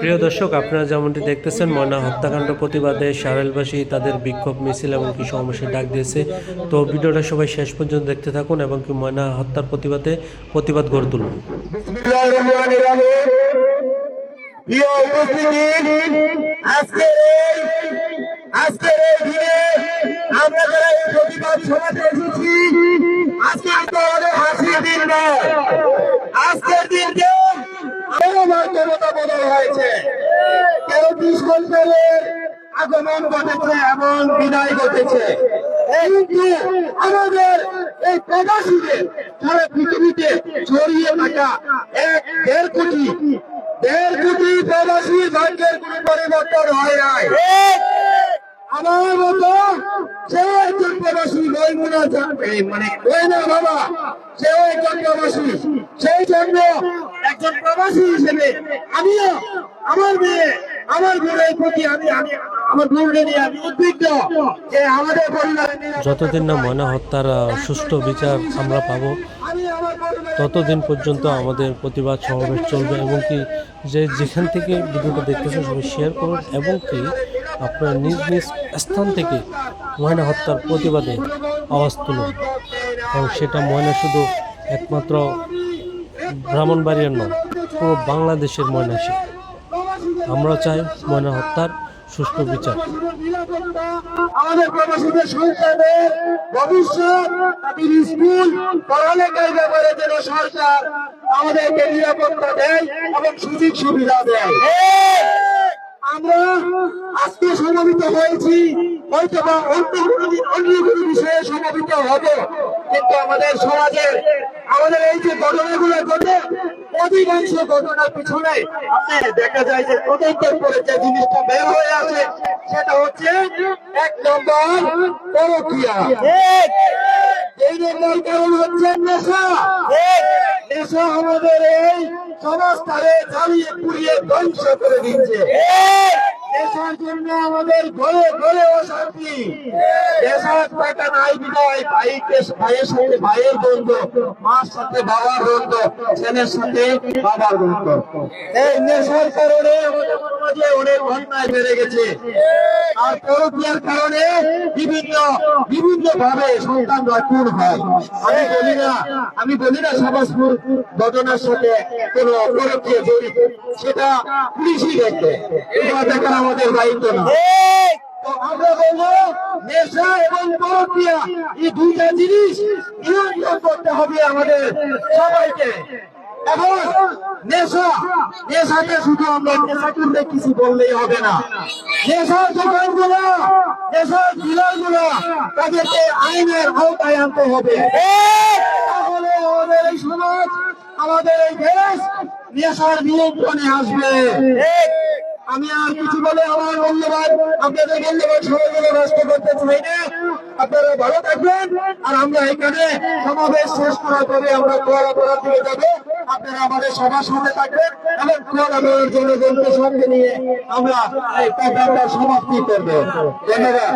প্রিয় দর্শক, আপনারা যেমনটি দেখতেছেন, ময়না হত্যাকাণ্ড প্রতিবাদে সাহেলবাসী তাদের বিক্ষোভ মিছিল এবং কি সমাবেশের ডাক দিয়েছে। তো ভিডিওটা সবাই শেষ পর্যন্ত দেখতে থাকুন এবং কি ময়না হত্যার প্রতিবাদে প্রতিবাদ গড়ে তুলুন। আজকের এই দিনে আমরা যারা এই প্রতিবাদ সভাতে এসেছি, আজকে তো আমাদের হাসির দিন নয়। আজকের দিনকে আমার দেবতা বদল হয়েছে। কেউ দুষ্কর্মের আগমন ঘটেছে এবং বিদায় ঘটেছে। কিন্তু আমাদের এই প্রবাসীদের সারা পৃথিবীতে ছড়িয়ে থাকা 1.5 কোটি প্রবাসীর ভাগ্যের কোন পরিবর্তন হয় নাই। আমার মতো সেও একজন প্রবাসী, বাবা সেও একজন প্রবাসী। সেই জন্য একজন প্রবাসী হিসেবে আমিও আমার মেয়ে, আমার বোনের প্রতি আমি আমার বোনকে নিয়ে আমি উদ্বিগ্ন যে আমাদের পরিবারের যতদিন না ময়না হত্যার সুষ্ঠু বিচার আমরা পাবো, ততদিন পর্যন্ত আমাদের প্রতিবাদ সমাবেশ চলবে। এবং কি যেখান থেকে ভিডিওটা দেখতেছেন সবাই শেয়ার করুন এবং কি আপনার নিজ নিজ স্থান থেকে ময়না হত্যার প্রতিবাদে আওয়াজ তুলুন। এবং সেটা ময়না শুধু একমাত্র ব্রাহ্মণবাড়িয়ার নয়, পুরো বাংলাদেশের ময়না সে। আমরা চাই ময়না হত্যার সুষ্ঠু বিচার। আমাদের প্রবাসীদের সন্তানের ভবিষ্যৎ, তাদের স্কুল পড়ালেখার ব্যাপারে যেন সরকার আমাদেরকে নিরাপত্তা দেয় এবং সুযোগ সুবিধা দেয়। আমরা আজকে সমবেত হয়েছি, হয়তো বা অন্য কোনো বিষয়ে সমবেত হব, কিন্তু আমাদের সমাজের আমাদের এই যে ঘটনাগুলো ঘটে, অধিকাংশ ঘটনার পিছনে আপনি দেখা যায় যে তদন্তের পরে যে জিনিসটা বের হয়ে আসে সেটা হচ্ছে 1 নম্বর পরকীয়া, 2 নম্বর কারণ হচ্ছে নেশা। নেশা আমাদের এই সমাজটারে জ্বালিয়ে পুড়িয়ে ধ্বংস করে দিচ্ছে। নেশার জন্য আমাদের ঘরে ঘরে অশান্তি। নেশার টাকা নাই বিদায় ভাইয়ের সাথে ভাইয়ের দ্বন্দ্ব, মার সাথে বাবার দ্বন্দ্ব, ছেলের সাথে বাবার দ্বন্দ্ব। এই নেশার কারণে আমাদের সমাজে অনেক অন্যায় বেড়ে গেছে। আর পরকীয়ার কারণে বিভিন্ন ভাবে সন্তানরা খুন হয়। আমি বলি না সমাজপুর ঘটনার সাথে কোন পরকীয়া জড়িত, সেটা পুলিশই দেখবে, এটা দেখার আমাদের দায়িত্ব না। তো আমরা বলবো নেশা এবং পরকীয়া এই দুইটা জিনিস নিয়ন্ত্রণ করতে হবে আমাদের সবাইকে। এখন নেশাকে শুধু আমরা নেশা করলে কিছু বললেই হবে না। নেশার দোকানগুলো, নেশার ডিলারগুলো, তাদেরকে আইনের আওতায় আনতে হবে। তাহলে আমাদের এই সমাজ, আমাদের এই দেশ নেশার নিয়ন্ত্রণে আসবে। আমি আর কিছু বলে আমার মূল্যবান আপনাদের মূল্যবান সময়গুলো নষ্ট করতে চাই না। আপনারা ভালো থাকবেন। আর আমরা এখানে সমাবেশ শেষ করার পরে আমরা কুয়ালাপাড়ার দিকে যাবো। আপনারা আমাদের সবার সাথে থাকবেন এবং কুয়ালাপাড়ার জনগণকে সঙ্গে নিয়ে আমরা এই প্রোগ্রামটা সমাপ্তি করবো। ধন্যবাদ।